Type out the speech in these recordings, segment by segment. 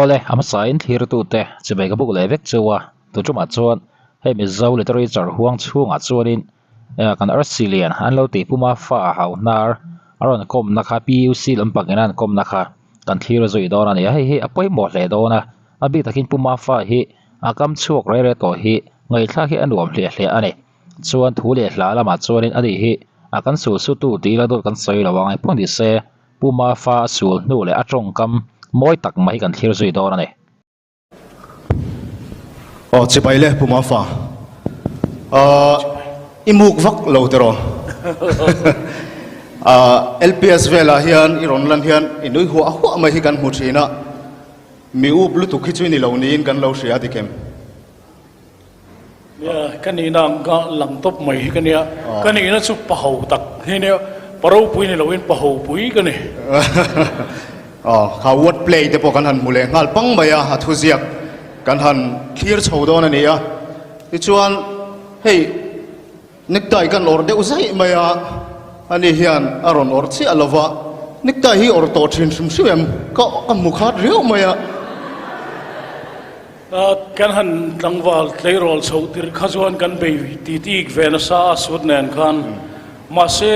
ole ama sain thir tu te chibai ka buk levek chuwa tu chuma chuan hei mi zo literature huang chhunga chuanin kan Arcelian an lo ti puma fa hau nar aron kom na kha PUC lampang an kom na kha kan thir zoi dor ani hei apoi mo hle dona abi takin puma fa hi akam chuak re to hi ngai thla hi anuam hle ani chuan thu le hla lama chuanin ani hi akan su tu ti la do kan soi lawangai phoni se puma fa sul nu le atong kam moi tak mai kan thir zui dor ani chỉ bay le puma fa imuk vak lo tero LPS vela hian iron lan hian inui hu mai hi kan hu thina mi u bluetooth khi chui ni lo ni in kan lo ria dikem ya kan ina ga lang top mai kan ya kan ina chu pahau tak he ne paro pui ni lo in pahau pui kan ni kha word play te po kan han mule ngal pang maya ha thu ziak kan han clear chho don ani ya ti chuan hei nektai kan or de uzai maya ani hian aron or chi alova nektai hi or to thin sim siam ka mukhat riu maya kan han langwal tleirol chho tir khazuan kan be ti vena sa sud nen khan ma se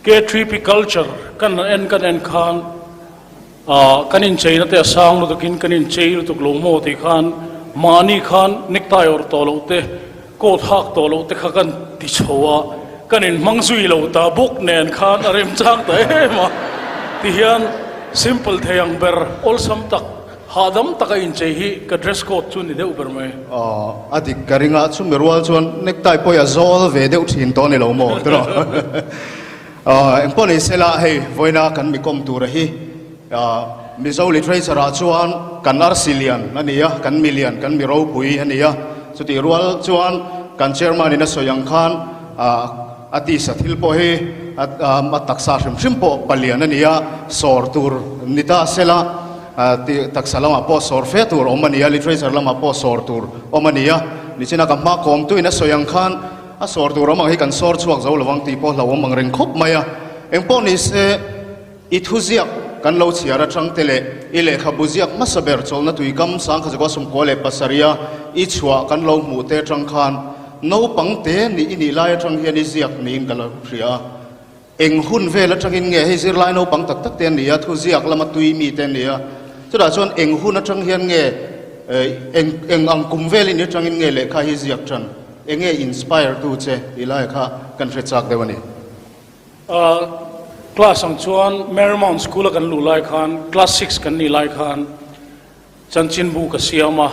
K3P culture kan en khan kanin chaina te sang lo kin kanin chail tu glomo ti khan mani khan nektai or to lo te ko thak to lo te kha kan ti chowa kanin mangzui lo ta buk nen khan arem chang ta ma ti hian simple theyang ber ol sam tak hadam taka in chei hi ka dress code chu ni deu ber mai adik karinga chu merwal chuan nektai poya zol ve deu thin to ni lo mo tro emponi sela hei voina kan mi kom tur hi mi zo literature a chuan kan Arcelian ania kan million kan mi ro pui ania chuti rual chuan kan chairman ina soyang khan ati sathil po hi mataksa hrim po palian ania sor tur nita sela ti taksalama po sor fe tur omania literature lama po sor tur omania nichina kamma kom tu ina soyang khan a sor tur amang hi kan sor chuak zo lawang ti po lawang mang reng khop maya engpo ni se ithuziak kan lo chiara tang tele ile khabuziak masaber cholna tuikam sang khajwa sum kole pasaria I chua kan lo mu te tang khan no pangte ni ini lai tang hian ziak ni in kala ria eng hun ve la tang in nge he zir lai no pang tak tak ten nia thu ziak lama tui mi ten nia chuda chon eng hun atang hian nge eng ang kum ve ni tang in nge le kha hi ziak chan enge inspire tu che ilai kha kan re chak dewani class ang chuan Marymount School kan lu lai khan class 6 kan ni lai khan chanchin bu ka siama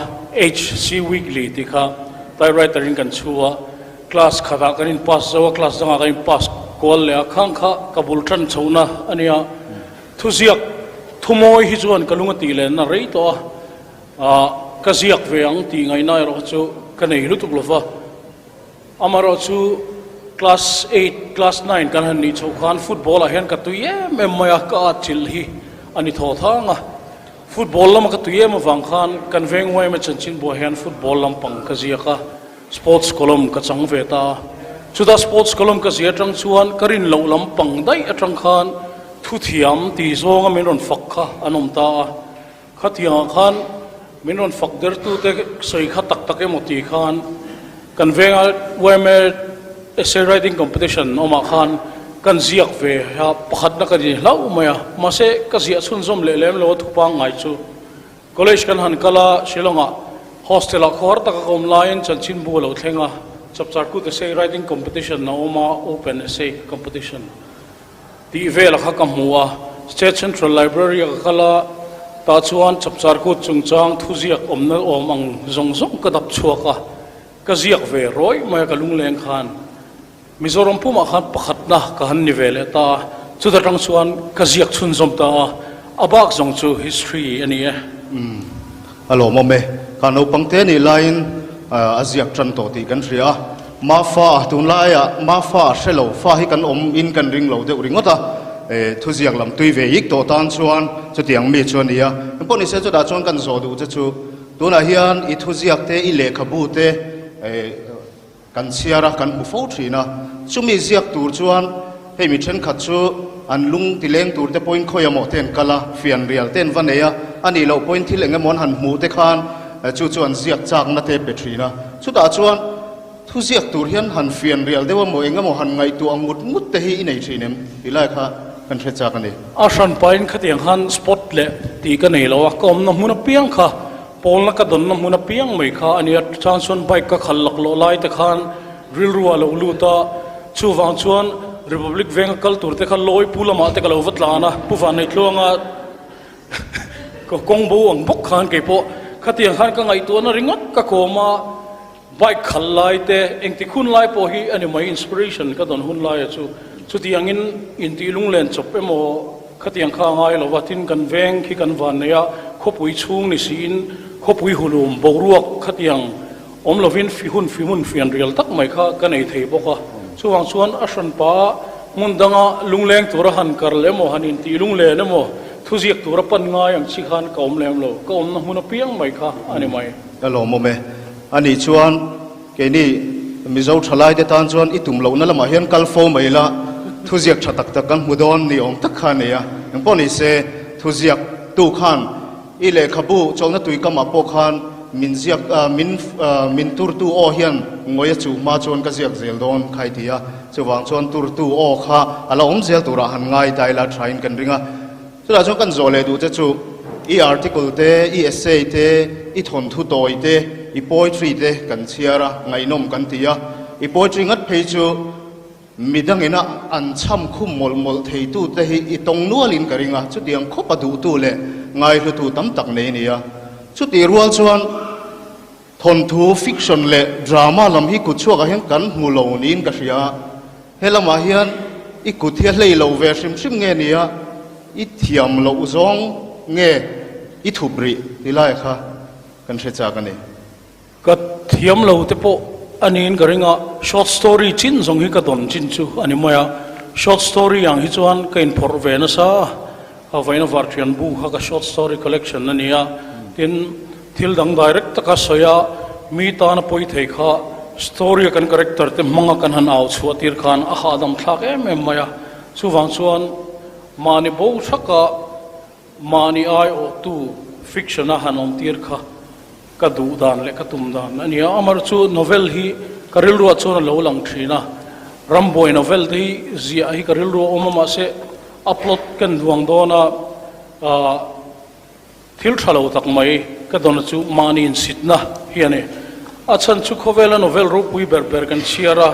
HC weekly ti kha typewriter in kan chua class khada kan in pass zawa class danga kan in pass kol le khang kha kabul tran chona ania thuziak thumoi hi chuan kalunga ti le na rei to ka ziak ve ang ti ngai na ro chu kanei lu tuk lova amaro chu class 8 class 9 kan han ni chho khan football a hen ka tu ye me maya ka chil hi ani tho thanga football lam ka tu ye ma wang khan kan veng wai ma chanchin bo hen football lam pang ka zia ka sports column ka chang ve ta chuda sports column ka zia tang chuan karin lo lam pang dai atang khan thu thiam ti zonga min ron fak kha anom ta khatia khan min ron fak der tu te soi kha tak tak emoti khan kan venga wai me essay writing competition oma khan kan ziak ve ha pakhat na ka ni lau maya ma se ka zia chun zom le lem lo thupa ngai chu college kan han kala shilonga hostel a khor ta ka kom line chanchin bu lo thlenga chapchar ku essay writing competition na oma open essay competition ti vel kha kam huwa state central library ka kala ta chuan chapchar ku chungchang thuziak omna om ang zong zong ka dap chuaka ka ziak ve roi maya ka lungleng khan Mizoram puma khan pakhat na ka han nivel ta chu da tang chuan ka ziak chun zom ta abak zong chu history ani e alo mome kano pangte ni line aziak tran to ti kan ria ma fa tun la ya ma fa shelo fa hi kan om in kan ring lo de ringota thu ziak lam tui ve ik to tan chuan chu tiang mi chuan ia poni se chu da chuan kan zo du chu tuna hian I thu ziak te I le khabu te kan siara kan mu fo thina chumi ziak tur chuan hei mi then khat chu an lung tileng tur te point khoya mo ten kala fian rial ten vaneya อันนี้เราpointที่เรื่องมันหันหมูเตคานจู่จวนเสียกจากนัดเตปทรีนะสุดท้ายจวนทุเสียกตัวเฮียนหันเฟียนเรียลเดี๋ยวว่าโมเองก็โมหันไงตัวงุดงุดเตหีในทรีนึงอีไลค่ะกันเทจากกันนี่อาชันไปน์ขัดยังหันสปอตเละตีกันนี่แล้วก็น้ำมันเปียงค่ะปอลนักกระดนน้ำมันเปียงไม่ค่ะอันนี้ชานชวนไปก็ขัดหลักโลไลแต่ขันริลรัวโลลูตาชูฟังชวนริพับลิกเวงกัลตัวแต่ขันลอยพูละมาแต่ก็เราวัดลานะผู้ฟังในครัวงาก็กงบูอังบุกขันเก็บพอขัดยังหันก็ไงตัวนั้นริงก็โคมาไปขัดไล่แต่เองที่คุณไล่พอฮีอันนี้ไม่อินสปิเรชันก็โดนหุ่นไล่สุดที่ยังอินที่ลุงเล่นจบไปหมดขัดยังข้างไงเราว่าทิ้งกันเวงขี้กันวันเนี่ยคบวิชุงในศีลคบวิหุลุมบรวกขัดยังเราวินฟิหุนฟิอันเรียลตักไม่ค่ะกันไอเทบก็ส่วนส่วนอาชันป้ามุนดังลุงเล่งตัวหันกันเลยโมหันอินที่ลุงเล่นโมทุจิกตัวปันง่ายอย่างชิคันก็เล่มโลก็น้ำมันเปียงไม่ค่ะอันนี้ไม่ก็ลงโมเมอันนี้ชวนแกนี่มิจฉาทลายเดตันชวนอิตุมเหล่านั่นละมาเห็นกัลโฟไม่ละทุจิกชัดตักกันมุดอนนี่องตักขันเนี่ยอย่างพอนี่เสทุจิกตู้ขันอีเล่ขบูจงนั่นตุยก็มาปกขันมินเสียกมินตูร์ตู้โอเฮียนงอยจูมาชวนก็เสียกเซลโดนใครที่อ่ะจะวางชวนตูร์ตู้โอค่ะอะไรอมเซลตัวละหันง่ายได้ละทรายกันริงอ่ะสุดท้ายชวนกันโจเลดูจะจูอีอาร์ติเคิลเตอีเอเซเตอีทนทุโตยเตอีโพยทรีเตกันเชียระไงนมกันที่อ่ะอีโพยทรีงัดเพจจูมีดังเงินอันช่ำคุ้มมลเทตูเตอีตรงนัวลินกันริงอ่ะชุดเดียงคบดูตู้เลยไงคือตู้ตั้มตักเนนี่อ่ะชุดที่รัวชวนทนทูฟิกชันเละดราม่าลำฮิกุดชั่วกันเห็นกันมูโลนินกันเสียเฮลมาเฮียนอีกุดเทียเลยโลเวชิมเงี้ยเนี่ยอีเทียมโลซองเงี้ยอีทุบริที่ไล่ค่ะกันเสียจากกันนี่ก็เทียมโลแต่พออันนี้ก็เรื่องช็อตสตอรี่จินส่งให้กระดอนจินจูอันนี้มาช็อตสตอรี่อย่างที่ชวนก็อินพอร์เวนัสเอาไว้ในวาร์ทิอันบูฮักช็อตสตอรี่คอลเลกชันนั่นเนี่ยทินทิลดังดีเรกต์ก็สอยมีตาหน้าป่วยเทค่ะสตอรี่กันคาแรคเตอร์เต็มมังกันหันเอาชัวตีร์ขันอาหารดำทักมายสุวรรณชวนมาในบูชักมาในไอโอตูฟิกชันอาหารอมตีร์ค่ะกระดูดานเล็กกระตุ้มดานอันนี้อามาร์ชูโนเวลฮีกริลรัวชวนเหลาหลังทีนะรัมบอยโนเวลที่เสียฮีกริลรัวอมมาเสอัพโหลดกันดวงโดนะทิลทะเลตักไม่ก็โดนจูมานินสิทนะเฮียนี่อาจารย์ชุกเขาเวลาโนเวลรูปวิเบอร์กันเชียระ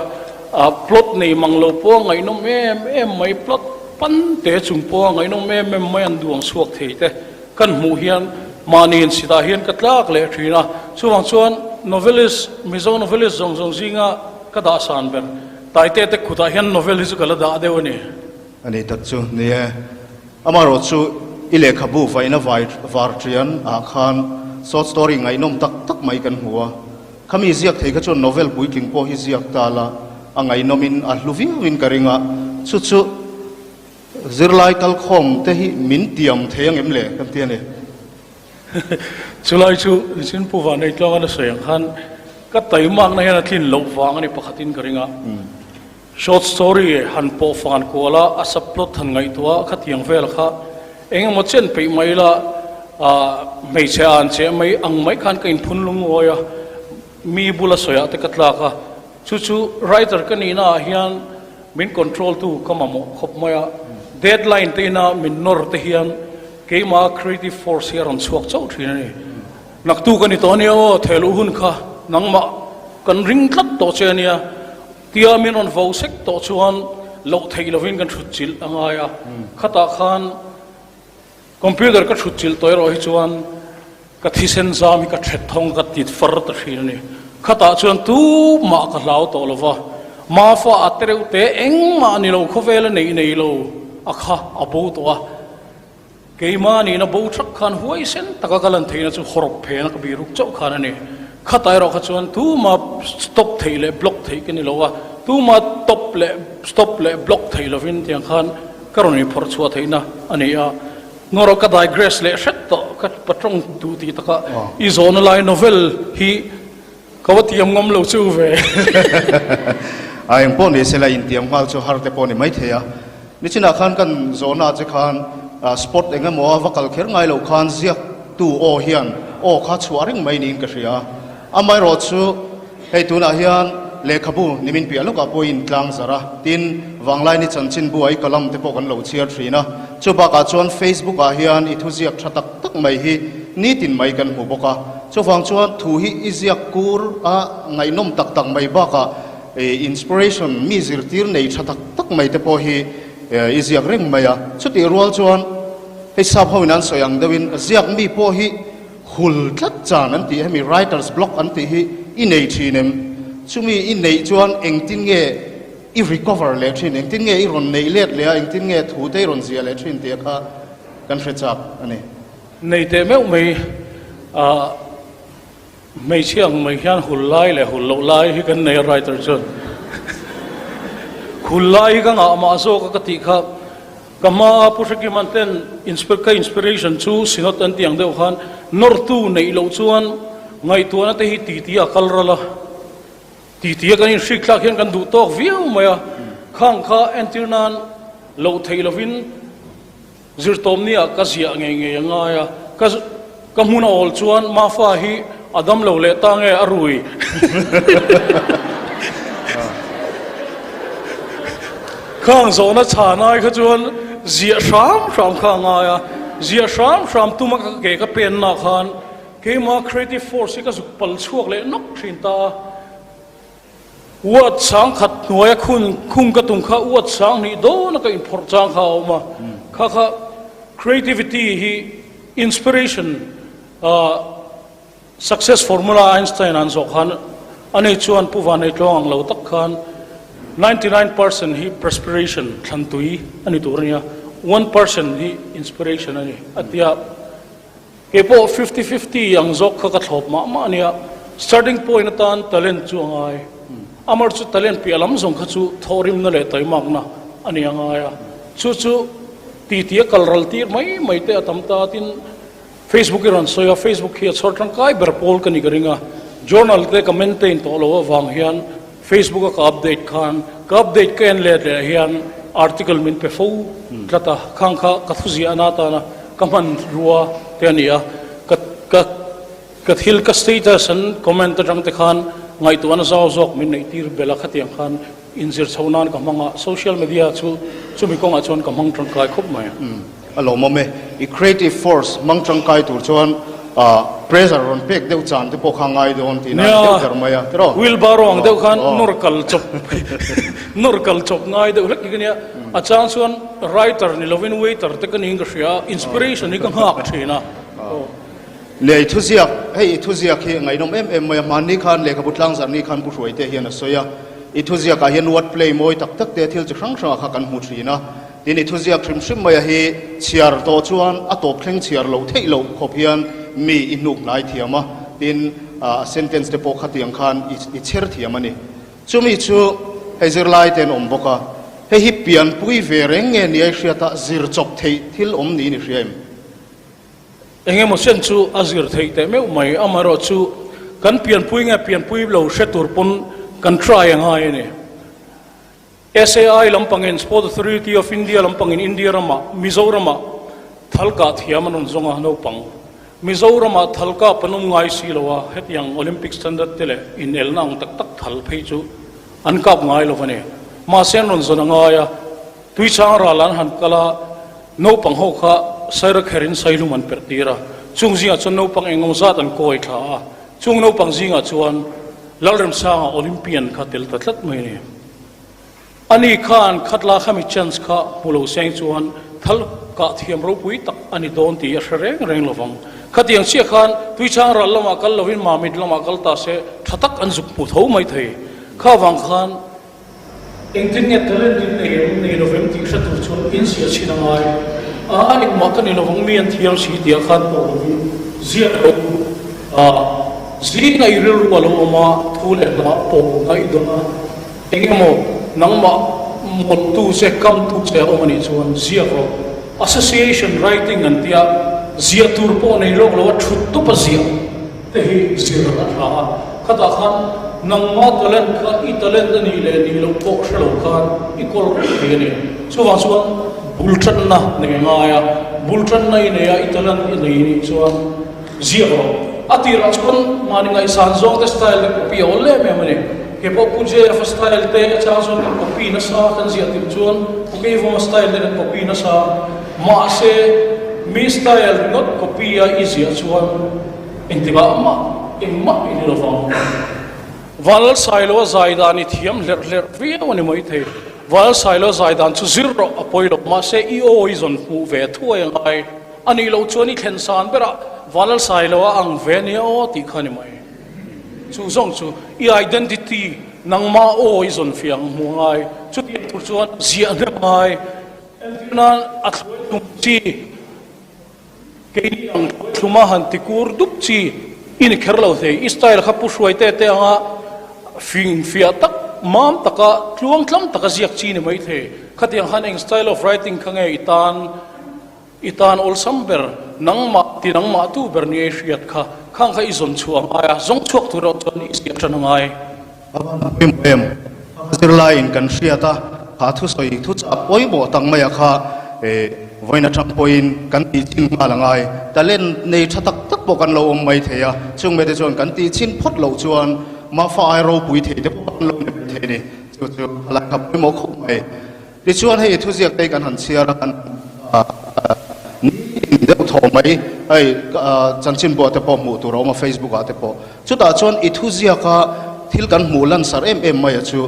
พลอตนี่มังโลปองไงน้องแม่ไม่พลอตปันเตะจุงปองไงน้องแม่ไม่อันดวงสวกเทเตกันหมู่เฮียนมานินสิตาเฮียนกัดลากเลยทีนะส่วนโนเวลิสมิโซโนเวลิสจงซิงะก็ด่าสานเบอร์แต่เตะขุดาเฮียนโนเวลิสก็ละด่าเดวนี่อันนี้ตัดจูนี่อามาโรจูอิเล็กขบูไฟน่ะวาร์เทียนอาคารสอดสตอรี่ไงน้องตักไม่กันหัวขมีเสียกเทก็จนโนเวลบุยกิงโพฮิเสียกตาละอังไงน้อมินอัลลูวินกระริงะชุดซิร์ไลกัลคอมเตหิมินเตียมเทียงเอ็มเล่กันเทียนเลยสุไลชูสินผู้ฟังในกลางนั้นเสียงขันก็ไต่มากในขณะที่หลบฟังนี่ปกติกระริงะช็อตสตอรี่หันโปฟันกัวละอาศัพท์พลอตหันไงตัวขัดยังเฟลค่ะเองมันเช่นไปไม่ละไม่เชื่อเชื่อไม่อังไม่ขันกินพุนลุงโอยมีบุลสวยแต่กัดลากะชูไรเตอร์กันนี่นะเฮียนมินคอนโทรลตู้ก็มาหมกขบมาเดดไลน์ตีน่ะมินนอร์เฮียนเกี่ยมาครีเอทีฟฟอร์สเฮียรันสวกเจ้าทีนี่นักตู้กันนี่ตอนนี้โอ้เทลูหุ่นค่ะนังมากันริงคัดตัวเชนี่เตียมินอนฟูเซ็กตัวชวนโลกไทยเราวินกันชุดจิลอ่างไงขัดตาขันคอมพิวเตอร์ก็ชุดจิลตัวเราให้ชวนกัที่เซนซามีกัดเช็ดทองกัดติดฟอร์ตทีนี่ขัดตาชวนตู้มากัดเหลาตัวเราว่ามาฟ้าอัตเรวเตะเอ็งมานี่เราเขาเวลในเราอะค่ะอบูตัวเกี่ยมานี่นะบูชักขันหัวเส้นตะกะกันทีนะจู่ขรบเพนักบีรุกเจ้าขันนี่ขัดตาเราขัดชวนตู้มาสต็อปทีเลยบล็อกทีกันนี่เราว่าตู้มาตบเลยสต็อปเลยบล็อกทีเราวินที่ยังขันกรณีพอร์ชวทีนะอันนี้งอเราก็ได้เกรสเลยเสร็จต่อก็ปัจจุบันดูที่ตะกะอีโซนไลน์โนเวลฮีเขาว่าเตรียมงมเราชูเวไอ้พวกนี้เสลาอินเตรียมเขาจะหาแต่พวกนี้ไม่เทียนี่ชินาขันกันโซนอาจจะขันสปอร์ตเองก็มัววักกัลเขียนไงเราขันเสีย tu o hian o kha chuaring mai nin ka ria amai ro chu hei tuna hian lekhabu nimin pi aloka poin tlang zara tin wanglai ni chanchin bu ai kalam te pok an lo chiar thrina chupa ka chuan Facebook a hian i thuziak thatak tak mai hi ni tin mai kan hu boka chawang chuan thu hi iziak kur a ngai nom tak tak mai ba ka inspiration mi zir tir nei thatak tak mai te po hi iziak reng maya chuti rual chuan hei sap hoinan soyang dewin ziak mi po hi hul tlat chan an ti hemi writers block an ti hi i nei thinem chumi i nei chuan engtin nge i recover le thin engtin nge i ron nei let le engtin nge thu te ron zia le thin te kha kan frechap ani nei te meu mei mei chiang mei hian hul lai le hul lo lai hi kan nei writer chon hul lai ka nga ma zo ka ti kha kama pushaki manten inspiration chu sinot an tiang deuh khan nor tu nei lo chuan ngai tu na te hi ti ti akal rala ti ti kan in shik klak hian kan du tok viau maya khang kha entirnan lo theilovin zirtom nia ka zia nge nge nga ya ka huna ol chuan ma fa hi adam lo le ta nge arui khang zo na chanai kha chuan zia sham kha nga ya zia sham tu ma ka ke ka pen na khan ke ma creative force ka zuk pal chuak le nok thin ta wat sang khat noya khung ka tung kha wat sang ni do na ka in phor chang kha ma kha creativity hi inspiration success formula Einstein an zo khan ani chuan puwan ei tlong lo tak khan 99% hi perspiration thantui ani turnia 1% hi inspiration ani atia kepo 50-50 yang zok kha ka thlop ma ania starting point atan talent chu ngai amar chu talent pi alam zong kha chu thorim na le tai mak na ani anga ya chu ti kalral tir mai te atam ta tin Facebook iran so ya Facebook hi chhor tang kai ber pol ka ni garinga journal te ka maintain to lo wang hian Facebook ka update kan le hian article min pe fo tlata khang kha ka thuzi anata na kaman ruwa te ania ka thil ka status an comment tang te khan ngai tu an zaw zok min nei tir bela khatiang khan injir chhonan ka manga social media chu mi kong a chon ka mang tang kai khop mai alo mome I creative force mang tang kai tur chuan pressure on pek deu chan te po khangai don ti na deu dharmaya tro will barong deu khan norkal chop ngai deu lek gania a chan chuan writer ni lovin waiter te kan ing ria inspiration ni ka hak thina le thuziak hi ngai nom em mai man ni khan le ka butlang zar ni khan pu roi te hian soya I thuziak ka hian what play moi tak te thil chi hrang kha kan mu thina tin I thuziak shrim mai hi chiar to chuan a top thleng chiar lo thei lo khopian mi inuk nai thiama tin sentence te po khatiang khan I cher thiama ni chumi chu hezir lai ten om boka he hi pian pui ve reng nge ni hria ta zir chop thei thil om ni hriam enge mo sen chu azir thei te me mai amaro chu kan pian pui lo shetur pun kan try angai ne SAI lampangin Sport Authority of India lampangin India rama Mizorama thalka thiamanon zonga no pang Mizorama thalka panum ngai silowa hetiang Olympic standard tele in elnang tak thal phei chu ankap ngai lovane ma sen ron zona ngaya tuichang ralan han kala no pang ho kha saira kherin sailuman pertira chungzinga chon no pang engom zat an koi tha chung no pang zinga chuan lalrem sa Olympian kha tel tatlat mai ne ani khan khatla khami chance kha pulo seng chuan thal ka thiam ro pui tak ani don ti a reng lovang khatiang sia khan tuichang ral lama kal lovin mamit lama kal ta se thatak anjuk pu tho mai thei kha wang khan internet talent din nei lovem ti shatur chun in sia chinangai ani ma kan ni lovang mi an thiam si dia khan po zia ro zli ngai ril walo ma thule la po ngai dona engemo nangma mon tu se kam tu se omani chuan zia ro association writing an tia zia tur po nei ro lo thut tu pa zia te hi zia ra tha khata khan nangma talent kha I talent ani le ni lo pok shlo khan I kol ri ni chuwa bultan na ne nga ya bultan nei ne ya I talent nei ni chuan zero atira chon mani ngai san zong te style ko pi ole me mane ke po puje fa style te cha zon ko pi na sa kan zia tim chon ko ke vo style te ko pi na sa ma se mi style not ko pi a easy chuan intiba ma imma in lo fa wal sailo zaidani thiam ler ler vi wani moi the wal sailo zaidan chu zero apoi lo ma se I o izon hu ve thuai ngai ani lo choni khen san bera wal sailo ang ve ni o ti khani mai chu zong chu I identity nang ma o izon fiang hu ngai chu ti tu chuan zia na mai na athloi tum chi ke ni ang thuma han ti kur dup chi in kherlo the style kha pu shwai te te anga fin fia tak mam taka tluang tlam taka ziak chi ni mai the khatiang han eng style of writing khange itan ol samber nangma ti nangma tu berni riat kha khang kha izon chuang aya zong chuak tu ro chon is ya chanangai em zirlain kan hriata kha thu soi thu cha poi bo tang maya kha voina thang poin kan ti chin ngalangai talen nei thatak tak bo kan lo om mai theya chung me de chon kan ti chin phot lo chuan ma fa ai ro pui the de pon lo ne the ni chu chu ala kha poi mo khop mai ri chuan hei thu ziak te kan han chia ra kan ni de tho mai ai chan chin bo te po mu tu ro ma Facebook a te po chu ta chuan I thu ziak ka thil kan mu lan sar em mai chu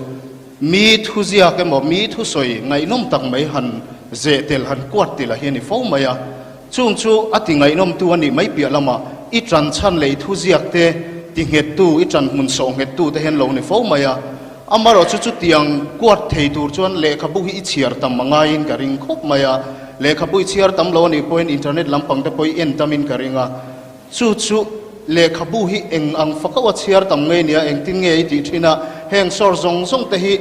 mi thu ziak ke mo mi thu soi ngai nom tak mai han ze tel han kwat ti la hian ni fo mai a chung chu ati ngai nom tu ani mai pia lama I tran chan le thu ziak te ti nget tu I tran mun so nget tu te hen lo ni fo mai a amaro chu chu tiang kwat thei tur chuan le kha bu hi chiar tam mangai in ka ring khop mai a le kha bu chiar tam lo ni point internet lampang te poi en tamin ka ringa chu chu le kha bu hi eng ang fakawa chiar tam nge nia eng tin nge ti thina heng sor zong zong te hi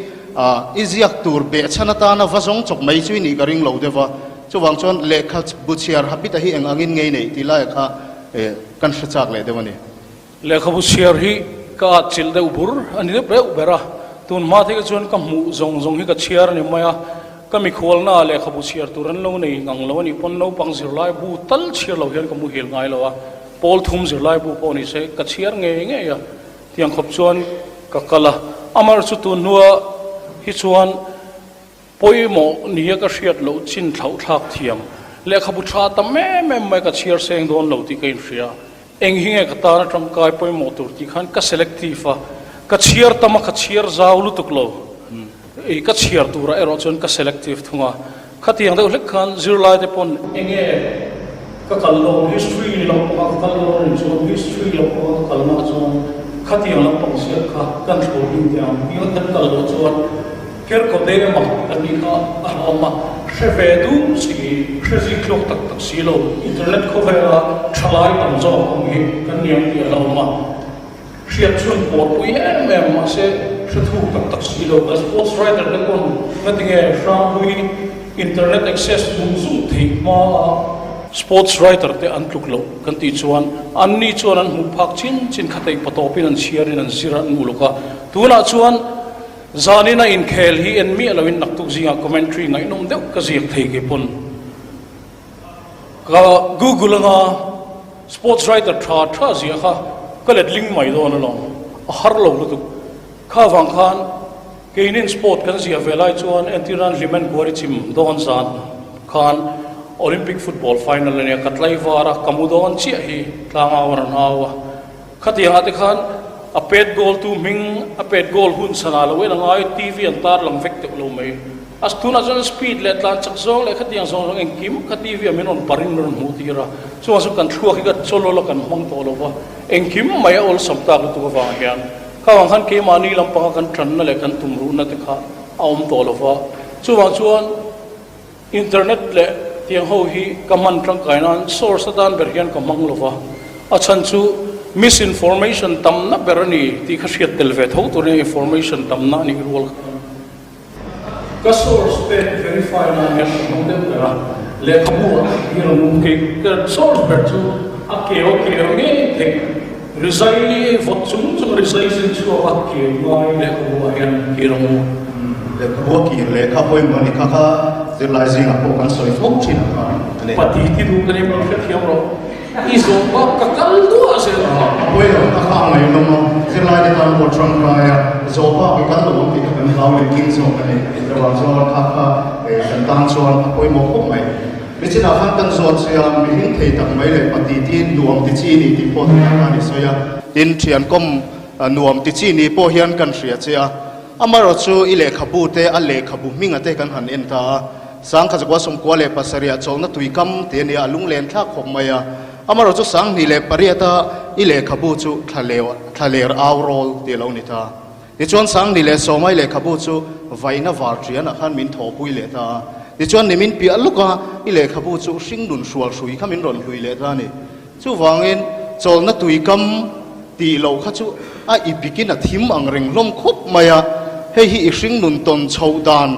iziak tur be chana ta na vazong chok mai chui ni ka ring lo dewa chu wang chon le kha bu chiar habita hi eng angin ngei nei ti la kha kan shachak le dewani le kha bu share hi ka chil de ubur ani ne pre ubera tun ma the ka chon ka mu zong zong hi ka chiar ni maya kami khol na le kha bu chiar turan lo nei ngang lo ni pon lo pang zir lai bu tal chiar lo hian ka mu hil ngai lo wa pol thum zir lai bu ko ni se ka chiar nge nge ya tiang khop chon ka kala amar chu tu nuwa hi chuan poimo nia ka hriat lo chin thlau thak thiam le kha bu tha ta me mai ka chiar seng don lo ti kain hria eng hinge ka ta na tangkai poimo tur ti khan ka selective ka chiar tama ka chiar zaulu tuklo e ka chiar tura ero chon ka selective thunga khatiang de lek khan zirlai te pon enge ka kallo history lo ka kallo ni chon history lo ka kalma chon khatiang lo pang sia kha kan thol ni tiang io tan kallo chon ker ko de ma ani ka ma sheve du si khezi klok tak tak si lo internet ko vera thalai tam zo ngi kan niam ti lo ma riat chun por pui em ma se thu tak tak si lo as sports writer de kon natinge sham hui internet access zum thei ma sports writer te an tluk lo kan ti chuan an ni chuan an hu phak chin khatai patopin an shiarin an ziran muluka tuna chuan zanina in khel hi en mi alawin naktuk zinga commentary ngai nom deuh ka ziak thei ke pon ka google nga sports writer tha zia kha kalet link mai don lo har lo lu kha wang khan keinin sport kan zia velai chuan antiran liman gori chim don zan khan olympic football final ne katlai wara kamudon chi hi tlanga war nawa khati ate khan a pet goal tu ming a pet goal hun sana lo wen ngai tv an tar lang vek te lo mai as tuna zon speed le tlan chak zong le khatiang zong eng kim khati vi amen on parin ron mu tira so asu kan thua ki ga cholo lo kan hong to lo wa eng kim mai ol samta lu tu wa hian ka wang khan ke mani lam pa kan tran na le kan tum ru na te kha aum to lo wa chu wa chuan internet le tiang ho hi kaman tang kainan source dan ber hian ka mang lo wa achan chu misinformation tam na berani ti khasiat telve tho to ne information tam na ni rol ka source pe verify na ya no de ra le khabu hiro num ke ka source per chu okay nge te resai vot chung resai sin chu okay mai le khabu hian hiro le khabu ki le khaboi mani kha zirlai zinga po kan soi phok chin pati ti du kare ma thiam ro iso ba kakal tua se Ôi là ta khá ngày nó mà sẽ lại để ta một trong cái dấu ba cái cán bộ thì cái lao lên kinh số cái này để vào cho các cái tăng cho ôi một khúc này bây giờ là phát tăng số sẽ mình hiện thấy tặng mấy lại bắt tin nuông tí chi này thì po thì ta đi soi tin truyền công nuông tí chi này po hiền cần sửa chứ amaro chu ile khabu te ale khabu minga te kan han en ta sang kha jakwa som ko le pasaria chong na tuikam te ni alung len thak khop maya amaro chu sang ni le pariata ile khabu chu thaler aurol te lo ni ta ni chon sang ni le somai le khabu chu vaina war triana khan min tho pui le ta ni chon ni min pi aluka ile khabu chu sing dun sual sui khamin ron hui le ta ni chu wangin chol na tuikam ti lo kha chu a ipikina thim ang reng lom khop maya hei hi ihring nun ton chho dan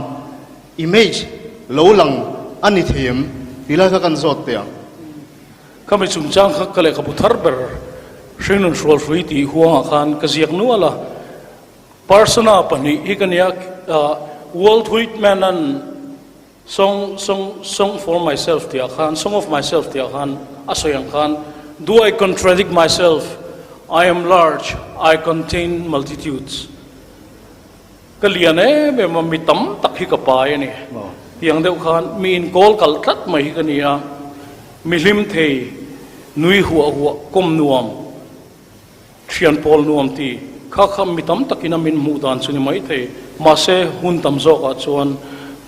image lo lang ani them tila ka kan zot te kami chung chang khak kale khabu thar ber hring nun sual sui ti huang khan ka ziak nu ala persona pani ikania world hitman and song for myself ti khan song of myself ti khan asoyang khan do I contradict myself? I am large, I contain multitudes. Kaliane be mamitam takhi kapay ni. Yang deu khan mi in kol kal tat mai kania milim thei nui huwa kom nuam thian pol nuam ti kha kham mitam takina min mudan chuni mai thei ma se hun tam zo ka chuan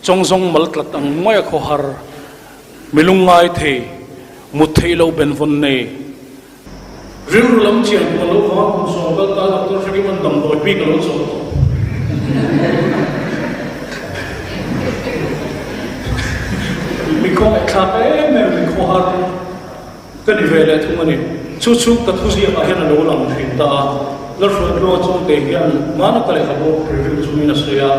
chongjong mal tlat ang mai kho har milungai thei mut thei lo ben von nei rin lam chian ko lo ha kun so ka ta doctor shri man dam do pi ka lo so mi ko ka pe me mi ko har ka ni vele thu mani chu ka thu sia ka hian lo lam thin ta lo ro lo chong te hian mana ka le ka bo review chu mi na so ya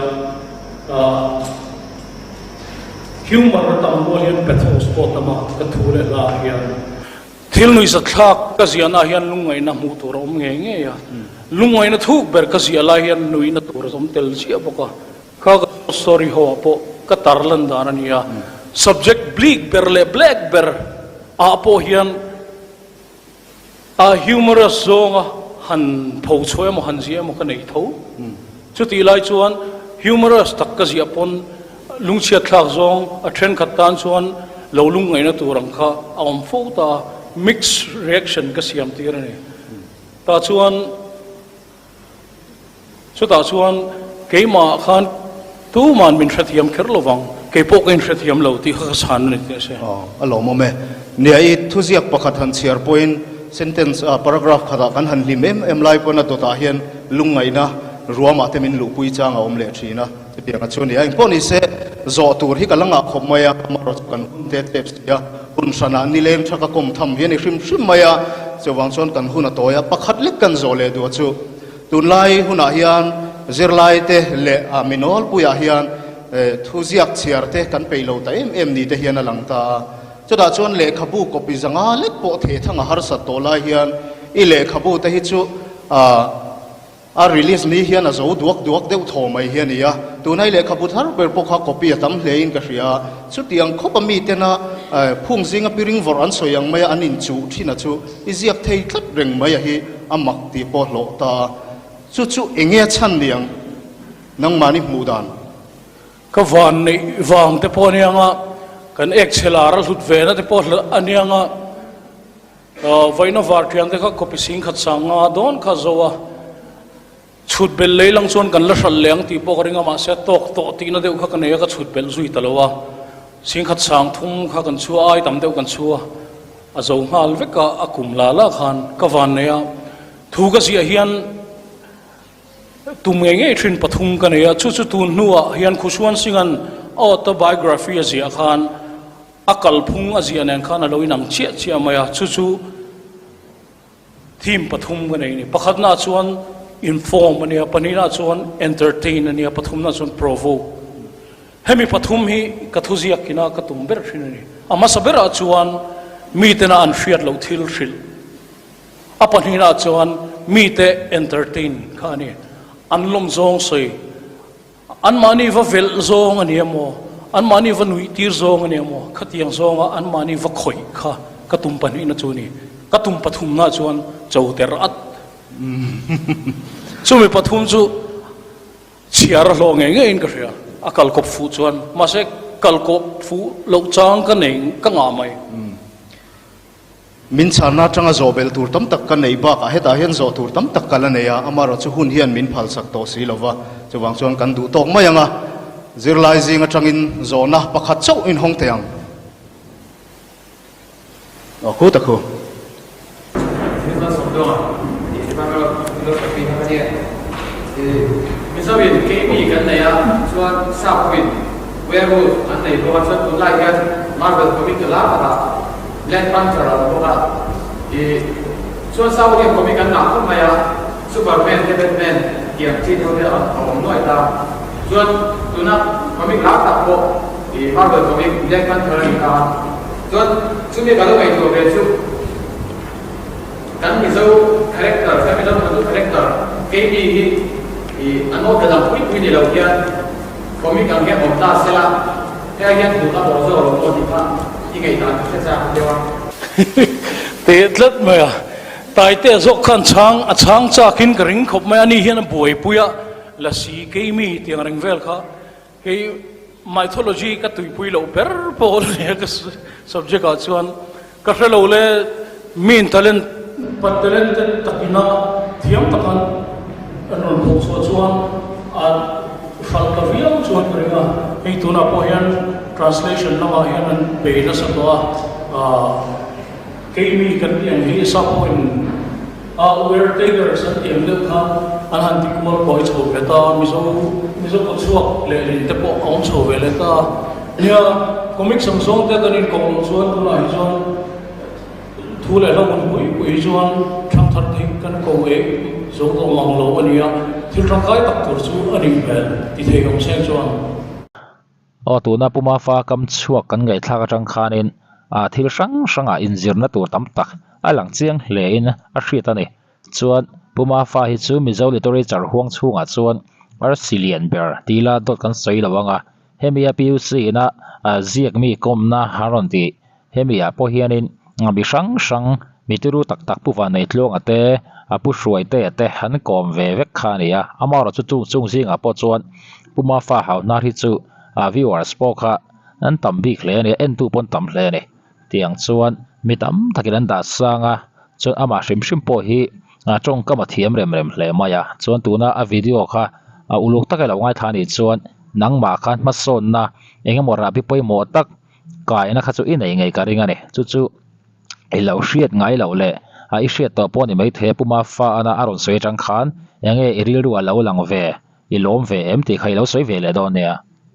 humor tam bo hian pathos po tama ka thu le la hian thil nui sa thak ka ziana hian lungai na mu tur om nge ya lungai na thuk ber ka zia la hian nui na tur som tel sia boka ka story ho po ka tarlan dan ania subject bleak ber le black ber a po hian a humorous zonga han pho choi mo han zia mo ka nei tho chu ti lai chuan humorous tak ka zia pon lungchia thak zong a thren khat tan chuan lo lungai na turang kha awm fo ta mixed reaction ka siam tir ni ta chuan keima khan tu man min thathiam kherlowang ke pokin thathiam lo ti kha san ni te se alo mo me ne ai thuziak pakhat han chiar point sentence paragraph khada kan han limem em lai pona to ta hian lungai na ruama te min lu pui changa om le thina te nga chuni ai poni se zo tur hi kalanga khop maya maro kan te tep sia un sana ni leng thaka kom tham hian hrim hrim maya chawang chon kan huna toya pakhat lek kan zo le du chu tunlai huna hian zirlai te le aminol puya hian thuziak chiar te kan peilo ta em ni te hian alang ta chuda chon le khabu copy zanga lek po the thanga har sa tola hian I le khabu te hi chu a release ni hian a zo duak deuh tho mai hian ia tunai le khabu thar ber pokha copy atam hlein ka ria chu tiang khopa mi tena phung zinga piring vor an soyang mai anin chu thina chu iziak thei tlat reng mai hi amak ti po lo ta chu enge chan liang nang mani mudan ka van nei wang te ponianga kan excelar hlut ve na te po anianga vaina var thiang te kha copy sing khat sanga don kha zowa chut bel leilang chon kan la hral leng ti po ringa ma se tok to ti na deuh kha kan ne ka chut bel zui talowa sing khat sang thum kha kan chu ai tam deuh kan chu a zo ngal veka akum la la khan ka van ne ya thu ka sia hian tum nge thin pathum ka ne ya chu tu nuwa hian khusuan singan autobiography azia khan akal phung azia nen khan a loinam chia maya chu thim pathum ka ne ni pakhat na chuan inform ania panina chuan entertain ania pathum na chuan provoke hemi pathum hi kathuziak kina ka tumber thrinani ama sabera chuan mi tena an fiat lo thil thril apanina chuan mi te entertain khani anlom zong soi an mani va vel zong ania mo an mani va nui tir zong ania mo khatiang zonga an mani va khoi kha katum pani na chu ni katum pathum na chuan chauter at chumi pathum chu chiar lo nge nge in ka ria akal kop fu chuan ma se kal kop fu lo chang ka nei ka nga mai min chana tanga zobel tur tam tak kan nei ba ka heta hian zo tur tam tak kala neya amaro chu hun hian min phal sak to si lova chuwang chuan kan du tok mai anga zirlai zing atangin zona pakhat chau in hong teang khu ta khu Misawin KB kan na ya chuan Southwind werewolf an nei bo chuan tu lai hian Marvel comic la ta Black Panther la bo ka chuan Southwind comic kan na khum ya Superman Batman yang chi tho ya on noi ta chuan tuna comic la ta bo Marvel comic Black Panther ni ka chuan chumi ka lo mai to be chu kan misaw character family lo character KB hi ano dalam pui ni lau kian komik ang kian omta sela kaya kian buka bozo orang tua kita ingai tak kita dewa te tlat maya tai te zok khan chang chakin kring khop mai ani hian buai puya la si ke mi tiang ring vel kha ke mythology ka tui pui lo per pol ne ka subject a chuan ka hrelo le min talent pat talent takina thiam takan anon thok so chuan a fal ka viam chuan kringa hei tuna po hian translation lama hian an pe na sa to keimi kan tiang hi sa point where taker san tiang le kha an han ti kumar poi chho beta mizo ko chuak le te po on chho vele ta nia comic samsung te kanin kom chuan tuna hi chuan thule lo kon pui chuan thang thar thing kan ko e zo ko mang lo ania thil rang kai tak tur chu ani bel ti thei kom seng chuan tuna puma fa kam chuak kan ngai thla ka tang khanin thil sang a inzirna tur tam tak alang chiang hle in a hriat ani chuan puma fa hi chu mizo literary char huang chhunga chuan Arcelian ber tila dot kan sei lawanga hemia puc na ziak mi komna haron ti hemia po hianin mi sang mituru tak puwa nei tlong ate apu hruai te han kom ve vek kha nia amaro chu chung zinga po chuan puma fa hau na ri chu viewers po kha an tam bik hle ni en tu pon tam hle ni tiang chuan mitam takin an da sanga chu ama hrim po hi chong kama thiam rem hle maya chuan tuna a video kha uluk takai lo ngai thani chuan nangma khan ma son na engemora bi poi mo tak kai na kha chu inei ngai ka ringa ni chu ilo hriat ngai lo le i hriat to pawh ni mai the puma fa ana aron soi tang khan enge iril ru alo lang ve ilom ve em ti khai lo soi ve le don ne